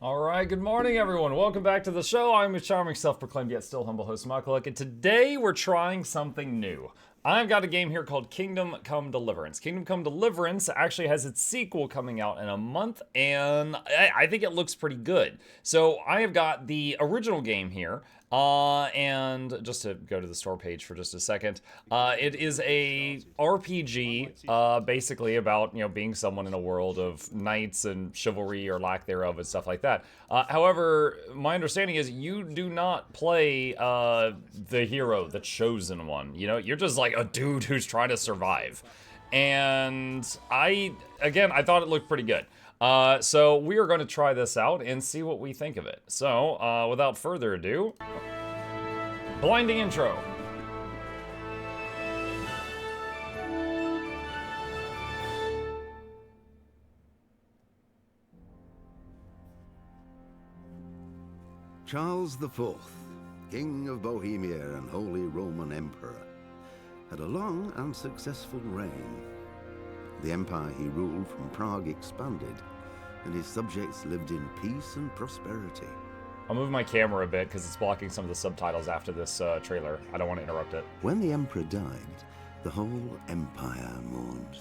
All right, good morning, everyone. Welcome back to the show. I'm your charming, self-proclaimed yet still humble host, Mukluk, and today we're trying something new. I've got a game here called Kingdom Come Deliverance. Kingdom Come Deliverance actually has its sequel coming out in a month, and I think it looks pretty good. So I have got the original game here, and just to go to the store page for just a second, it is a RPG, basically about, being someone in a world of knights and chivalry or lack thereof and stuff like that. However, my understanding is you do not play the hero, the chosen one. You're just like a dude who's trying to survive. And I thought it looked pretty good. So we are going to try this out and see what we think of it. So, without further ado, blinding intro. Charles IV, King of Bohemia and Holy Roman Emperor, had a long and successful reign. The empire he ruled from Prague expanded, and his subjects lived in peace and prosperity. I'll move my camera a bit because it's blocking some of the subtitles after this trailer. I don't want to interrupt it. When the emperor died, the whole empire mourned.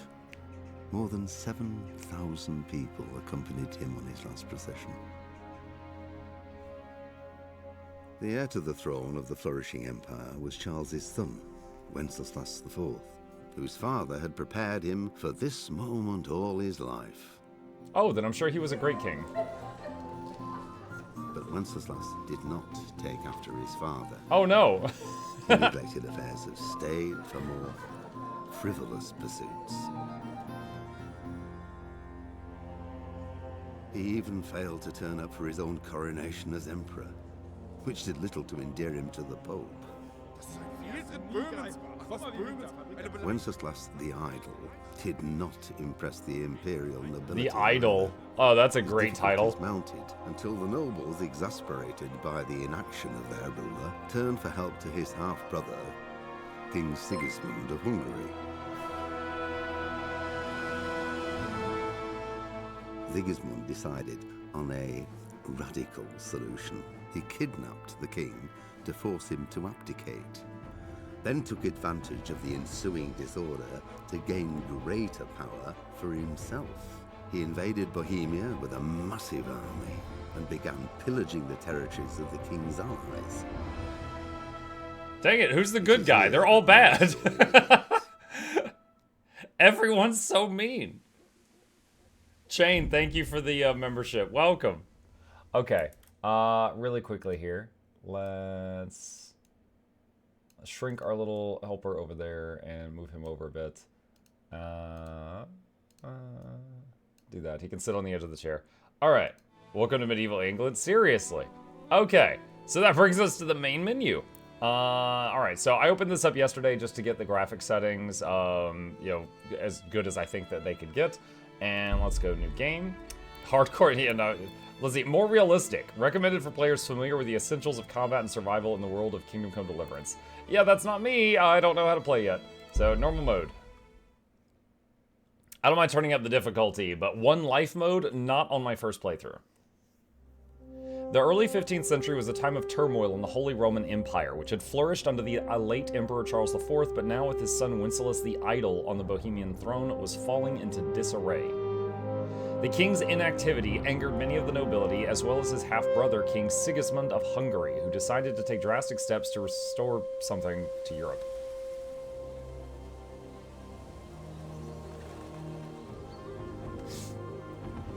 More than 7,000 people accompanied him on his last procession. The heir to the throne of the flourishing empire was Charles's son, Wenceslas IV, whose father had prepared him for this moment all his life. Oh, then I'm sure he was a great king. But Wenceslas did not take after his father. Oh no! He neglected affairs of state for more frivolous pursuits. He even failed to turn up for his own coronation as emperor, which did little to endear him to the Pope. Wenceslas the Idol did not impress the imperial nobility. The Idol. Oh, that's a great title. Mounted until the nobles, exasperated by the inaction of their ruler, turned for help to his half-brother, King Sigismund of Hungary. Sigismund decided on a radical solution. He kidnapped the king to force him to abdicate, then took advantage of the ensuing disorder to gain greater power for himself. He invaded Bohemia with a massive army and began pillaging the territories of the king's allies. Dang it, who's the good guy? They're all bad. Everyone's so mean. Chain, thank you for the membership. Welcome. Okay, really quickly here. Let's shrink our little helper over there and move him over a bit. Do that. He can sit on the edge of the chair. All right. Welcome to medieval England. Seriously. Okay. So that brings us to the main menu. All right. So I opened this up yesterday just to get the graphic settings, as good as I think that they could get. And let's go new game. Hardcore. Yeah, no. Let's see. More realistic. Recommended for players familiar with the essentials of combat and survival in the world of Kingdom Come Deliverance. Yeah, that's not me. I don't know how to play yet. So, normal mode. I don't mind turning up the difficulty, but one life mode, not on my first playthrough. The early 15th century was a time of turmoil in the Holy Roman Empire, which had flourished under the late Emperor Charles IV, but now with his son Wenceslas the Idol on the Bohemian throne, was falling into disarray. The king's inactivity angered many of the nobility, as well as his half-brother, King Sigismund of Hungary, who decided to take drastic steps to restore something to Europe.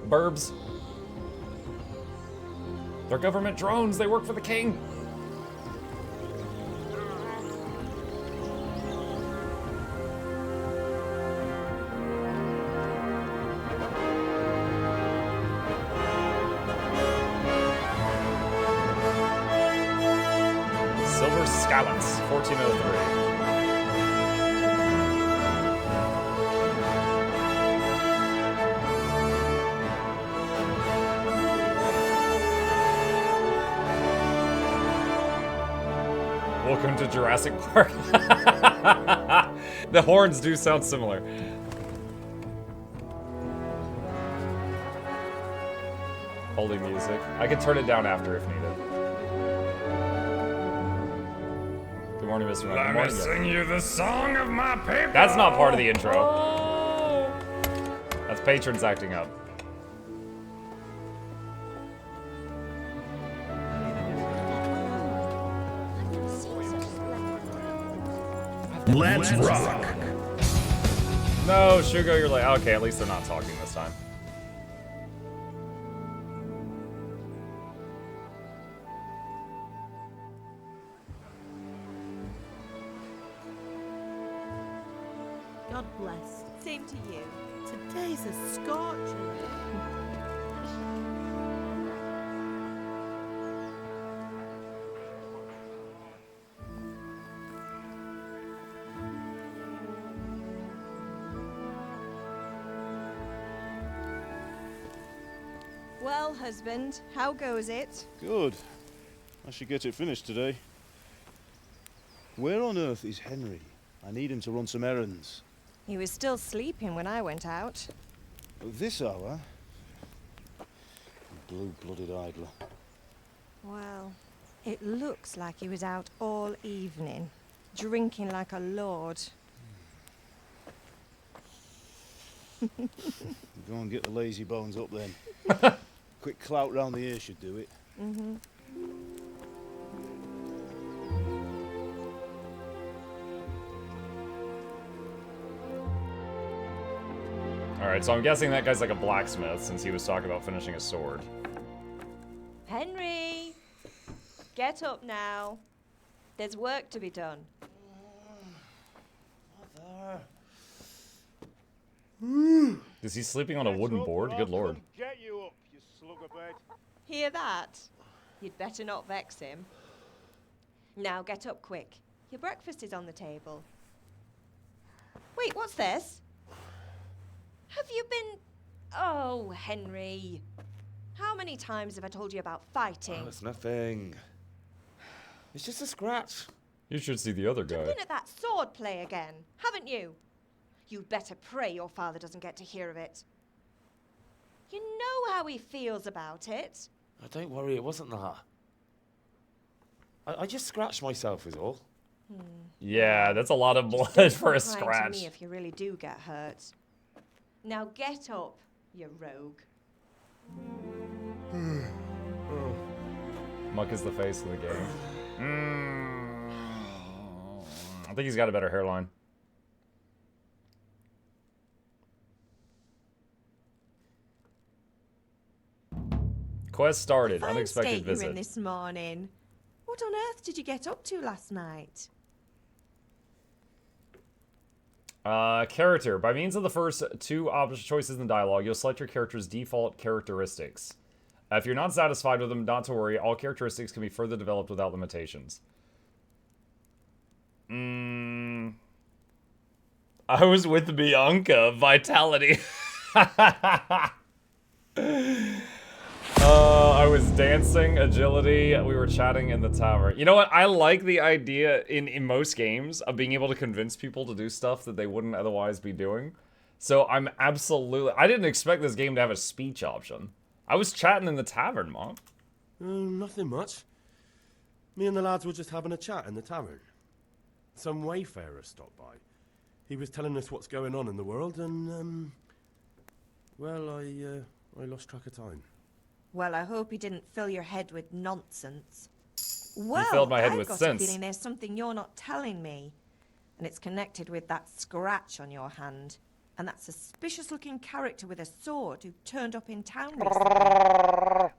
Burbs. They're government drones. They work for the king. Skalitz, 1403. Welcome to Jurassic Park. The horns do sound similar. Holy music. I can turn it down after if needed. Good morning, Mr. Mike. Good morning. Let me sing you the song of my people. That's not part of the intro. That's patrons acting up. Let's rock. No, Shugo, you're like, okay, at least they're not talking this time. God bless. Same to you. Today's a scorcher. Well, husband, how goes it? Good. I should get it finished today. Where on earth is Henry? I need him to run some errands. He was still sleeping when I went out. At this hour? Blue-blooded idler. Well, it looks like he was out all evening, drinking like a lord. Go and get the lazy bones up then. Quick clout round the ear should do it. Mm-hmm. Alright, so I'm guessing that guy's like a blacksmith since he was talking about finishing a sword. Henry! Get up now. There's work to be done. Mother. Is he sleeping on a wooden board? Good lord. Get you up, you slugabed. Hear that? You'd better not vex him. Now get up quick. Your breakfast is on the table. Wait, what's this? Have you been... Oh, Henry. How many times have I told you about fighting? Oh, it's nothing. It's just a scratch. You should see the other guy. You've been at that sword play again, haven't you? You'd better pray your father doesn't get to hear of it. You know how he feels about it. Oh, don't worry, it wasn't that. I just scratched myself is all. Yeah, that's a lot of Just blood don't for a come crying to scratch. me if you really do get hurt. Now get up, you rogue. Muck is the face of the game. I think he's got a better hairline. Quest started. Fine Unexpected state you're visit. in this morning. What on earth did you get up to last night? Character. By means of the first two choices in dialogue, you'll select your character's default characteristics. If you're not satisfied with them, not to worry. All characteristics can be further developed without limitations. I was with Bianca. Vitality. I was dancing, agility, we were chatting in the tower. You know what? I like the idea in most games of being able to convince people to do stuff that they wouldn't otherwise be doing. So I'm absolutely... I didn't expect this game to have a speech option. I was chatting in the tavern, Mom. Nothing much. Me and the lads were just having a chat in the tavern. Some wayfarer stopped by. He was telling us what's going on in the world and, well, I lost track of time. Well, I hope he didn't fill your head with nonsense. Well, filled my head I've with got sense. a feeling there's something you're not telling me. And it's connected with that scratch on your hand. And that suspicious-looking character with a sword who turned up in town recently.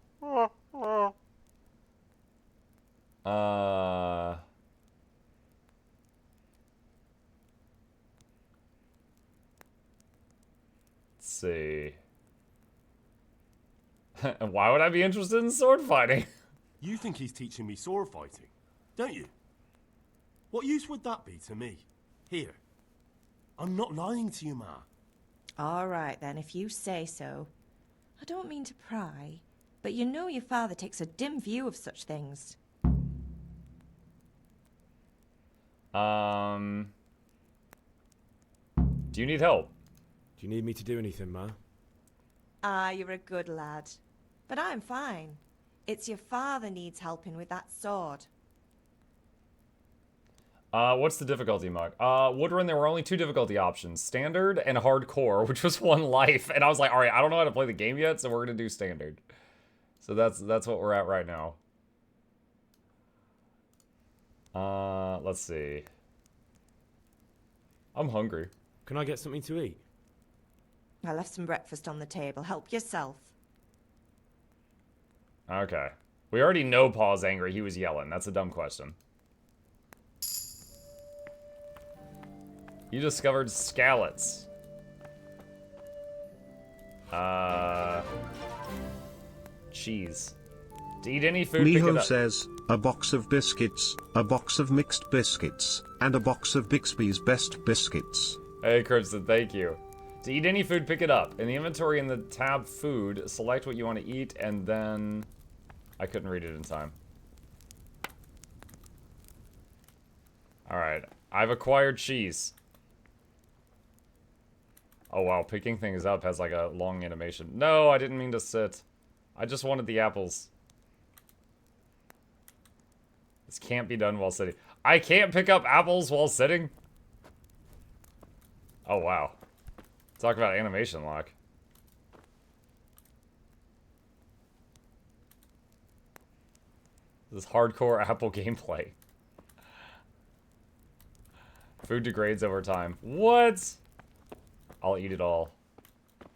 Let's see. And why would I be interested in sword fighting? You think he's teaching me sword fighting, don't you? What use would that be to me? Here. I'm not lying to you, Ma. All right, then, if you say so. I don't mean to pry, but you know your father takes a dim view of such things. Do you need help? Do you need me to do anything, Ma? Ah, you're a good lad. But I'm fine. It's your father needs helping with that sword. What's the difficulty, Mug? Woodrun, there were only 2 difficulty options. Standard and hardcore, which was 1 life. And I was like, alright, I don't know how to play the game yet, so we're gonna do standard. So that's what we're at right now. Let's see. I'm hungry. Can I get something to eat? I left some breakfast on the table. Help yourself. Okay. We already know Paul's angry. He was yelling. That's a dumb question. You discovered Skalitz. Cheese. To eat any food, pick it Miho up. says, a box of biscuits, a box of mixed biscuits, and a box of Bixby's best biscuits. Hey, Crimson, thank you. To eat any food, pick it up. In the inventory in the tab food, select what you want to eat, and then... I couldn't read it in time. Alright. I've acquired cheese. Oh, wow. Picking things up has like a long animation. No, I didn't mean to sit. I just wanted the apples. This can't be done while sitting. I can't pick up apples while sitting? Oh, wow. Talk about animation lock. This is hardcore Apple gameplay. Food degrades over time. What? I'll eat it all.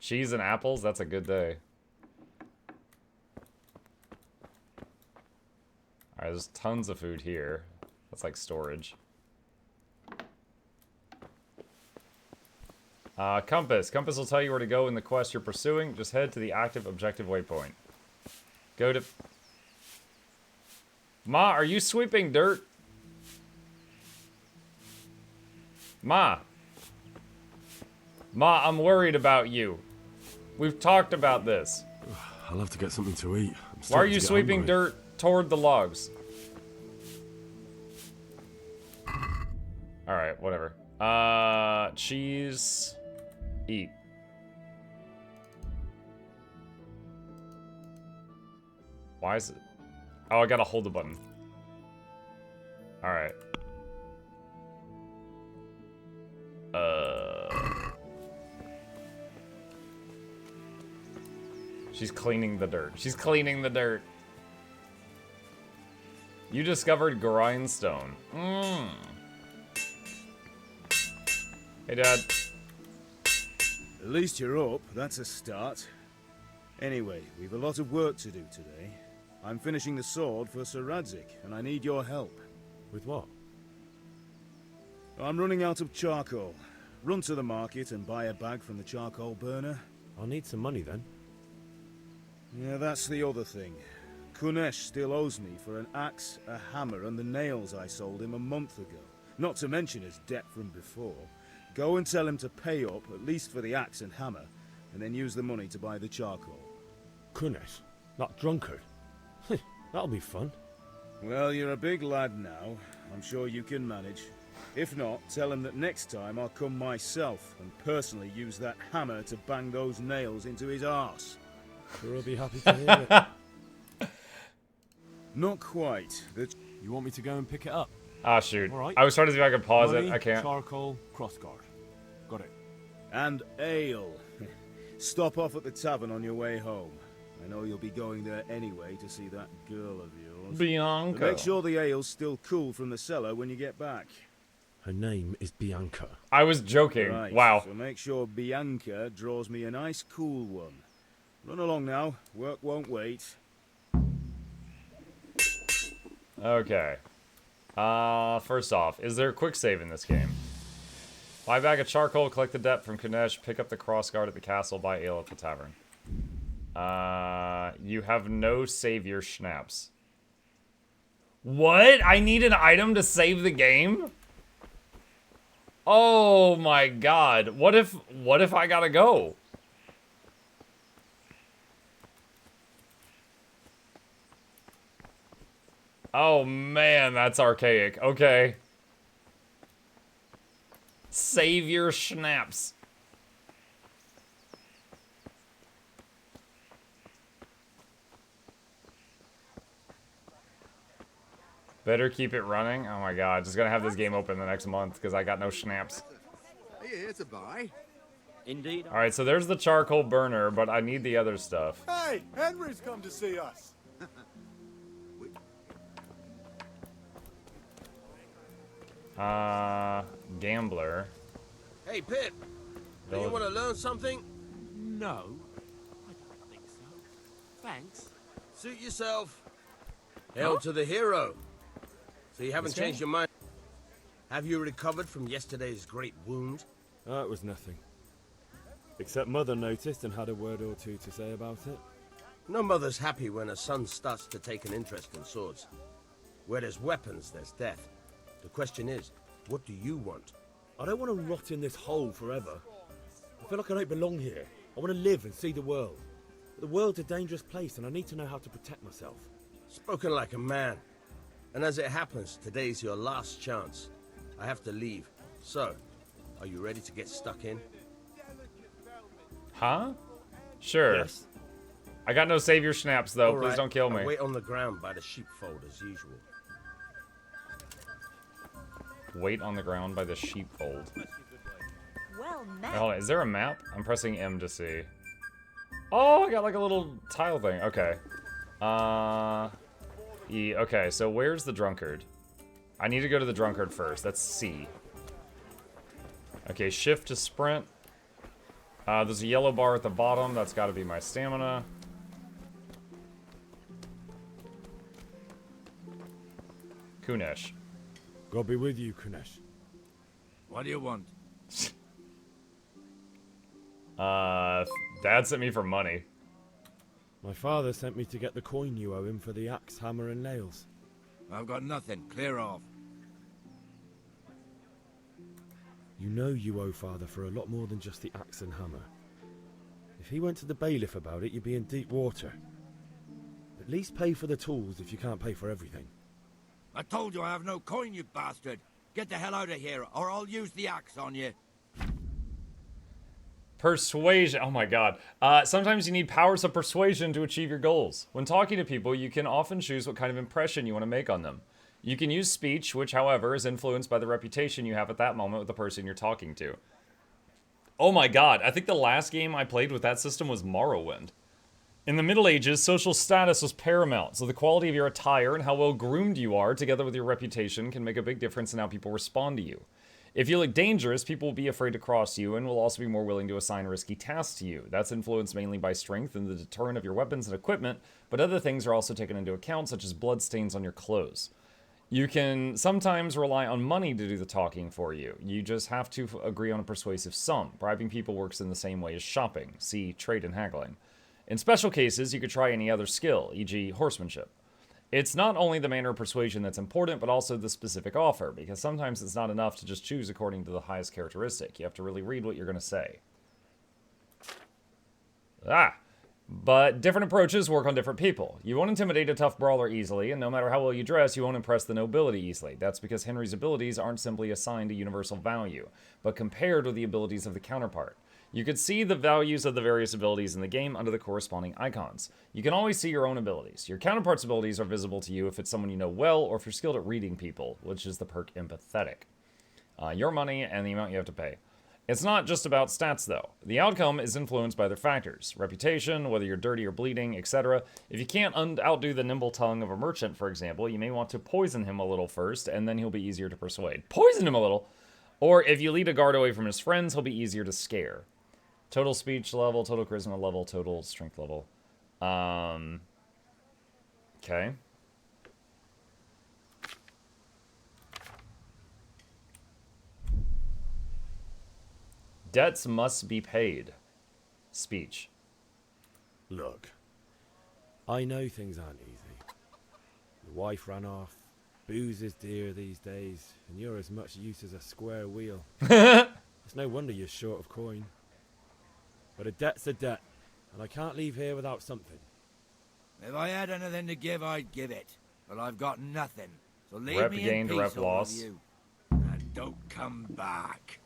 Cheese and apples? That's a good day. Alright, there's tons of food here. That's like storage. Compass. Compass will tell you where to go in the quest you're pursuing. Just head to the active objective waypoint. Go to... Ma, are you sweeping dirt? Ma. Ma, I'm worried about you. We've talked about this. I'll have to get something to eat. Why are you sweeping dirt toward the logs? Alright, whatever. Cheese. Eat. Why is it? Oh, I gotta hold the button. Alright. She's cleaning the dirt. She's cleaning the dirt. You discovered grindstone. Hey, Dad. At least you're up. That's a start. Anyway, we've a lot of work to do today. I'm finishing the sword for Sir Radzik, and I need your help. With what? I'm running out of charcoal. Run to the market and buy a bag from the charcoal burner. I'll need some money then. Yeah, that's the other thing. Kunesh still owes me for an axe, a hammer, and the nails I sold him a month ago. Not to mention his debt from before. Go and tell him to pay up, at least for the axe and hammer, and then use the money to buy the charcoal. Kunesh? That drunkard? That'll be fun. Well, you're a big lad now. I'm sure you can manage. If not, tell him that next time I'll come myself and personally use that hammer to bang those nails into his arse. Sure, I'll be happy to hear it. Not quite. You want me to go and pick it up? Ah, shoot. All right. I was trying to see if I could pause Money, it. I can't. Charcoal, crossguard. Got it. And ale. Stop off at the tavern on your way home. I know you'll be going there anyway to see that girl of yours. Bianca. But make sure the ale's still cool from the cellar when you get back. Her name is Bianca. I was joking. Right, Wow. so make sure Bianca draws me a nice cool one. Run along now. Work won't wait. Okay. First off, is there a quick save in this game? Buy a bag of charcoal, collect the debt from Kunesh, pick up the crossguard at the castle, buy ale at the tavern. You have no savior schnapps. What? I need an item to save the game? Oh my god. What if I gotta go? Oh man, that's archaic. Okay. Save your schnapps. Better keep it running. Oh my god, just gonna have this game open the next month because I got no schnapps. Are you here to buy? Indeed. Alright, so there's the charcoal burner, but I need the other stuff. Hey, Henry's come to see us. Gambler. Hey, Pip. Do you want to learn something? No, I don't think so. Thanks. Suit yourself. Hail to the hero. So you haven't changed your mind? Have you recovered from yesterday's great wound? It was nothing. Except Mother noticed and had a word or two to say about it. No mother's happy when her son starts to take an interest in swords. Where there's weapons, there's death. The question is, what do you want? I don't want to rot in this hole forever. I feel like I don't belong here. I want to live and see the world. But the world's a dangerous place and I need to know how to protect myself. Spoken like a man. And as it happens, today's your last chance. I have to leave. So, are you ready to get stuck in? Huh? Sure. Yes. I got no savior schnapps though. All Please right, don't kill me. I'll wait on the ground by the sheepfold as usual. Wait on the ground by the sheepfold. Well Wait, met. hold on, is there a map? I'm pressing M to see. Oh, I got like a little tile thing. Okay. E. Okay, so where's the drunkard? I need to go to the drunkard first. That's C. Okay, shift to sprint. There's a yellow bar at the bottom. That's got to be my stamina. Kunesh. God be with you, Kunesh. What do you want? Dad sent me for money. My father sent me to get the coin you owe him for the axe, hammer, and nails. I've got nothing. Clear off. You know you owe father for a lot more than just the axe and hammer. If he went to the bailiff about it, you'd be in deep water. At least pay for the tools if you can't pay for everything. I told you I have no coin, you bastard. Get the hell out of here, or I'll use the axe on you. Persuasion. Oh my god. Sometimes you need powers of persuasion to achieve your goals. When talking to people, you can often choose what kind of impression you want to make on them. You can use speech, which, however, is influenced by the reputation you have at that moment with the person you're talking to. Oh my god, I think the last game I played with that system was Morrowind. In the Middle Ages, social status was paramount, so the quality of your attire and how well groomed you are, together with your reputation, can make a big difference in how people respond to you. If you look dangerous, people will be afraid to cross you and will also be more willing to assign risky tasks to you. That's influenced mainly by strength and the deterrent of your weapons and equipment, but other things are also taken into account, such as bloodstains on your clothes. You can sometimes rely on money to do the talking for you. You just have to agree on a persuasive sum. Bribing people works in the same way as shopping. See trade and haggling. In special cases, you could try any other skill, e.g. horsemanship. It's not only the manner of persuasion that's important, but also the specific offer, because sometimes it's not enough to just choose according to the highest characteristic. You have to really read what you're going to say. But different approaches work on different people. You won't intimidate a tough brawler easily, and no matter how well you dress, you won't impress the nobility easily. That's because Henry's abilities aren't simply assigned a universal value, but compared with the abilities of the counterpart. You could see the values of the various abilities in the game under the corresponding icons. You can always see your own abilities. Your counterpart's abilities are visible to you if it's someone you know well, or if you're skilled at reading people, which is the perk Empathetic. Your money and the amount you have to pay. It's not just about stats, though. The outcome is influenced by other factors. Reputation, whether you're dirty or bleeding, etc. If you can't outdo the nimble tongue of a merchant, for example, you may want to poison him a little first, and then he'll be easier to persuade. Poison him a little! Or if you lead a guard away from his friends, he'll be easier to scare. Total speech level, total charisma level, total strength level. Okay. Debts must be paid. Speech. Look, I know things aren't easy. Your wife ran off, booze is dear these days, and you're as much use as a square wheel. It's no wonder you're short of coin. But a debt's a debt, and I can't leave here without something. If I had anything to give, I'd give it. But I've got nothing. So leave Rep me gained, in rep peace, all loss. of you. And don't come back.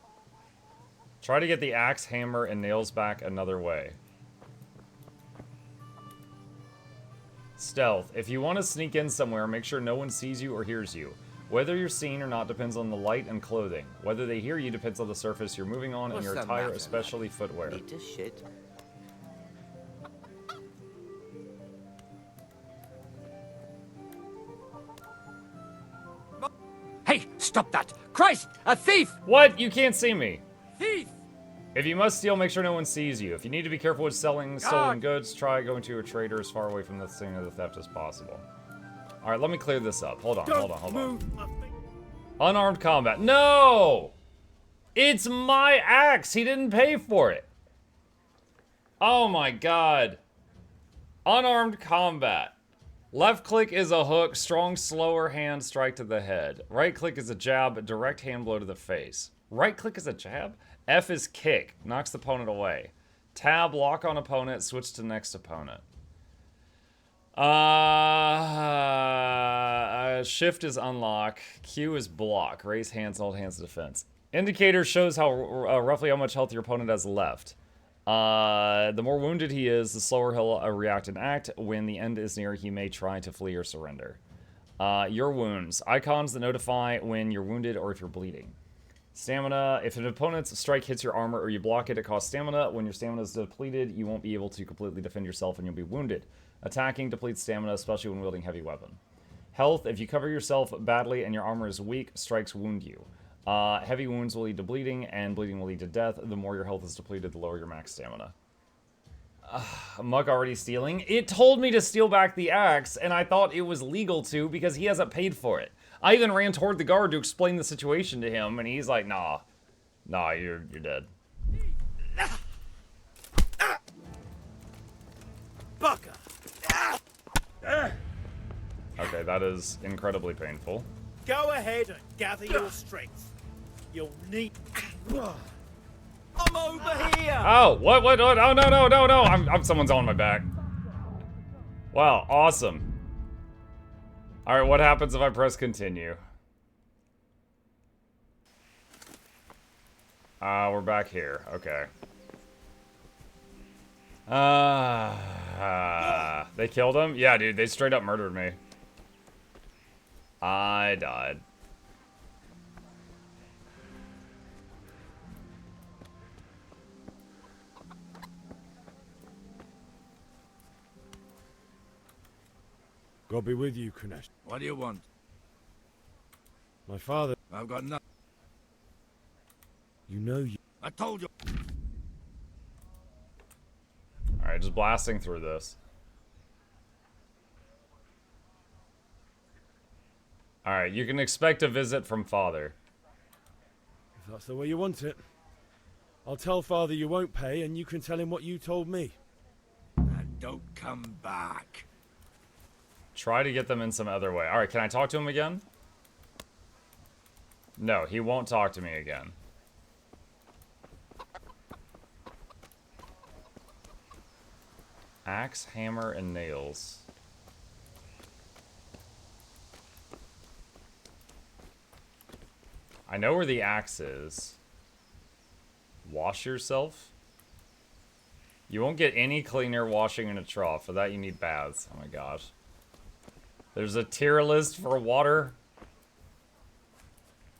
Try to get the axe, hammer, and nails back another way. Stealth. If you want to sneak in somewhere, make sure no one sees you or hears you. Whether you're seen or not depends on the light and clothing. Whether they hear you depends on the surface you're moving on and your attire, especially footwear. Need to shit. Hey, stop that! Christ, a thief! What? You can't see me. Thief! If you must steal, make sure no one sees you. If you need to be careful with selling stolen goods, try going to a trader as far away from the scene of the theft as possible. All right, let me clear this up. Hold on. Unarmed combat. No! It's my axe. He didn't pay for it. Oh my god. Unarmed combat. Left click is a hook, strong, slower hand strike to the head. Right click is a jab, direct hand blow to the face. Right click is a jab? F is kick, knocks the opponent away. Tab, lock on opponent, switch to next opponent. Shift is unlock. Q is block. Raise hands, hold hands defense. Indicator shows how roughly how much health your opponent has left. The more wounded he is, the slower he'll react and act. When the end is near, he may try to flee or surrender. Your wounds. Icons that notify when you're wounded or if you're bleeding. Stamina. If an opponent's strike hits your armor or you block it, it costs stamina. When your stamina is depleted, you won't be able to completely defend yourself and you'll be wounded. Attacking depletes stamina, especially when wielding heavy weapon. Health. If you cover yourself badly and your armor is weak, strikes wound you. Heavy wounds will lead to bleeding, and bleeding will lead to death. The more your health is depleted, the lower your max stamina. Muck already stealing? It told me to steal back the axe, and I thought it was legal to because he hasn't paid for it. I even ran toward the guard to explain the situation to him, and he's like, nah, you're dead. Bucker! Okay, that is incredibly painful. Go ahead and gather your strength. You'll need... I'm over here! Oh, what? Oh, no. I'm someone's on my back. Wow, awesome. All right, what happens if I press continue? We're back here. Okay. They killed him? Yeah, dude, they straight up murdered me. I died. God be with you, Kunesh. What do you want? My father... I've got nothing. You know you... I told you. Alright, just blasting through this. Alright, you can expect a visit from Father. If that's the way you want it. I'll tell Father you won't pay, and you can tell him what you told me. And don't come back. Try to get them in some other way. Alright, can I talk to him again? No, he won't talk to me again. Axe, hammer, and nails. I know where the axe is. Wash yourself? You won't get any cleaner washing in a trough. For that, you need baths. Oh my gosh. There's a tier list for water.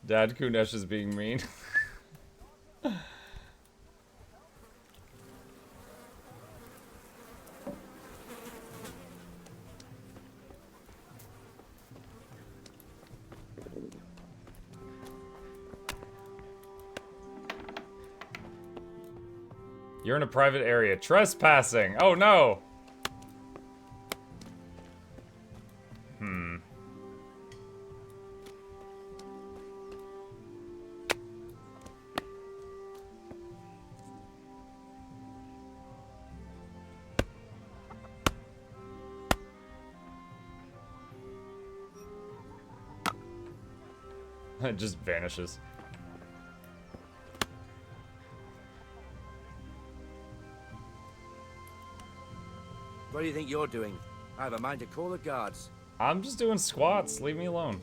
Dad Kunesh is being mean. You're in a private area. Trespassing! Oh no! It just vanishes. What do you think you're doing? I have a mind to call the guards. I'm just doing squats. Leave me alone.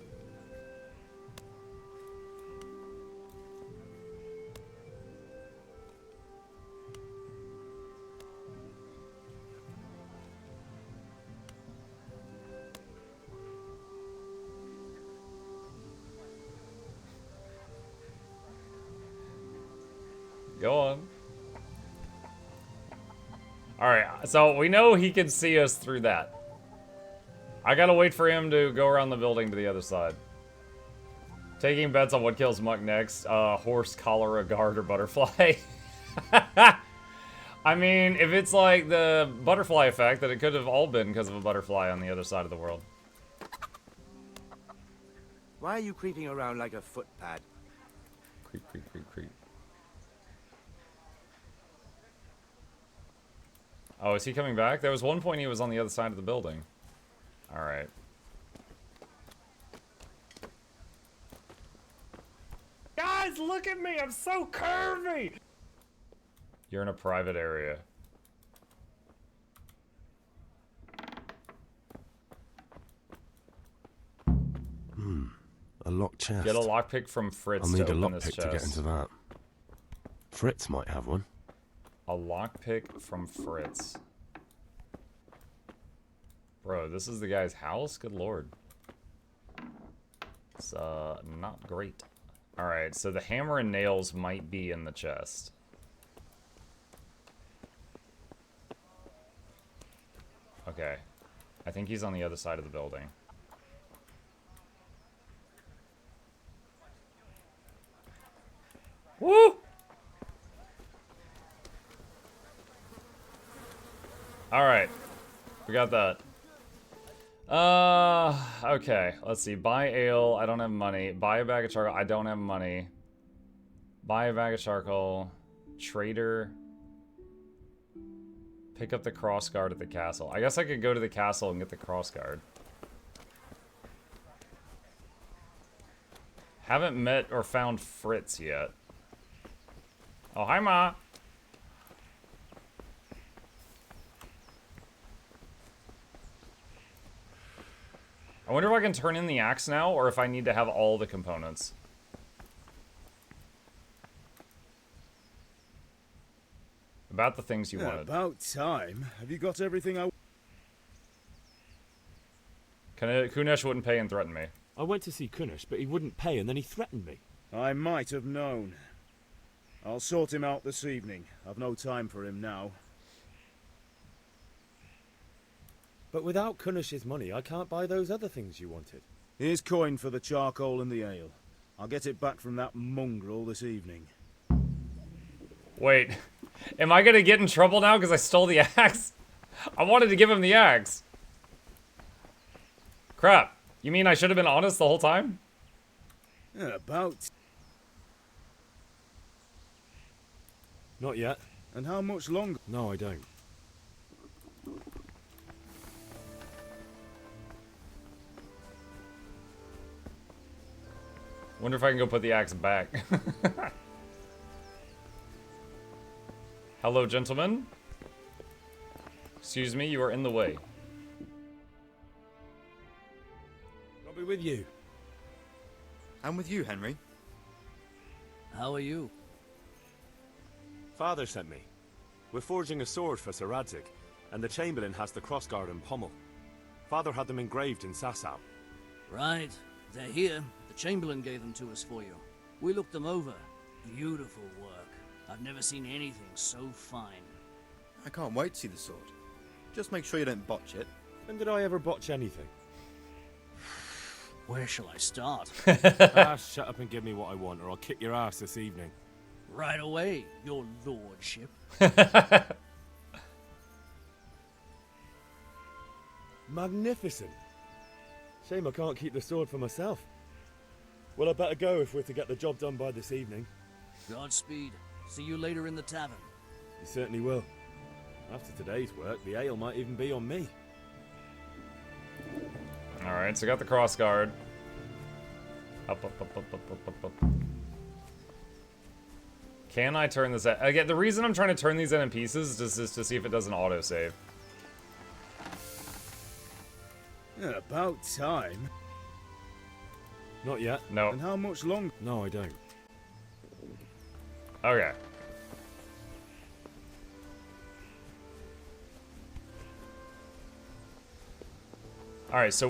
Go on. Alright, so we know he can see us through that. I gotta wait for him to go around the building to the other side. Taking bets on what kills Muck next. Horse, cholera, guard, or butterfly. I mean, if it's like the butterfly effect, then it could have all been because of a butterfly on the other side of the world. Why are you creeping around like a footpad? Creep, creep, creep, creep. Oh, is he coming back? There was one point he was on the other side of the building. Alright. Guys, look at me! I'm so curvy! You're in a private area. A locked chest. Get a lockpick from Fritz I'll need to a open this lockpick chest. to get into that. Fritz might have one. A lockpick from Fritz. Bro, this is the guy's house? Good lord. It's, not great. Alright, so the hammer and nails might be in the chest. Okay. I think he's on the other side of the building. Woo! Alright. We got that. Okay. Let's see. Buy ale. I don't have money. Buy a bag of charcoal. I don't have money. Buy a bag of charcoal. Trader. Pick up the crossguard at the castle. I guess I could go to the castle and get the crossguard. Haven't met or found Fritz yet. Oh, hi, Ma. I wonder if I can turn in the axe now, or if I need to have all the components. About the things you wanted. About time. Have you got everything I... Kunesh wouldn't pay and threaten me. I went to see Kunesh, but he wouldn't pay, and then he threatened me. I might have known. I'll sort him out this evening. I've no time for him now. But without Kunesh's money, I can't buy those other things you wanted. Here's coin for the charcoal and the ale. I'll get it back from that mongrel this evening. Wait. Am I gonna get in trouble now because I stole the axe? I wanted to give him the axe. Crap. You mean I should have been honest the whole time? About... Not yet. And how much longer? No, I don't. Wonder if I can go put the axe back. Hello, gentlemen. Excuse me, you are in the way. I'll be with you. I'm with you, Henry. How are you? Father sent me. We're forging a sword for Sir Radzig, and the Chamberlain has the crossguard and pommel. Father had them engraved in Sasau. Right. They're here. The Chamberlain gave them to us for you. We looked them over. Beautiful work. I've never seen anything so fine. I can't wait to see the sword. Just make sure you don't botch it. When did I ever botch anything? Where shall I start? Shut up and give me what I want, or I'll kick your ass this evening. Right away, your lordship. Magnificent. Shame I can't keep the sword for myself. Well, I better go if we're to get the job done by this evening. Godspeed. See you later in the tavern. You certainly will. After today's work, the ale might even be on me. Alright, so got the crossguard. Up, up, up, up, up, up, up, up. Can I turn this... Again, the reason I'm trying to turn these in pieces is just to see if it does an autosave. About time. Not yet. No. And how much longer? No, I don't. Okay. Alright, so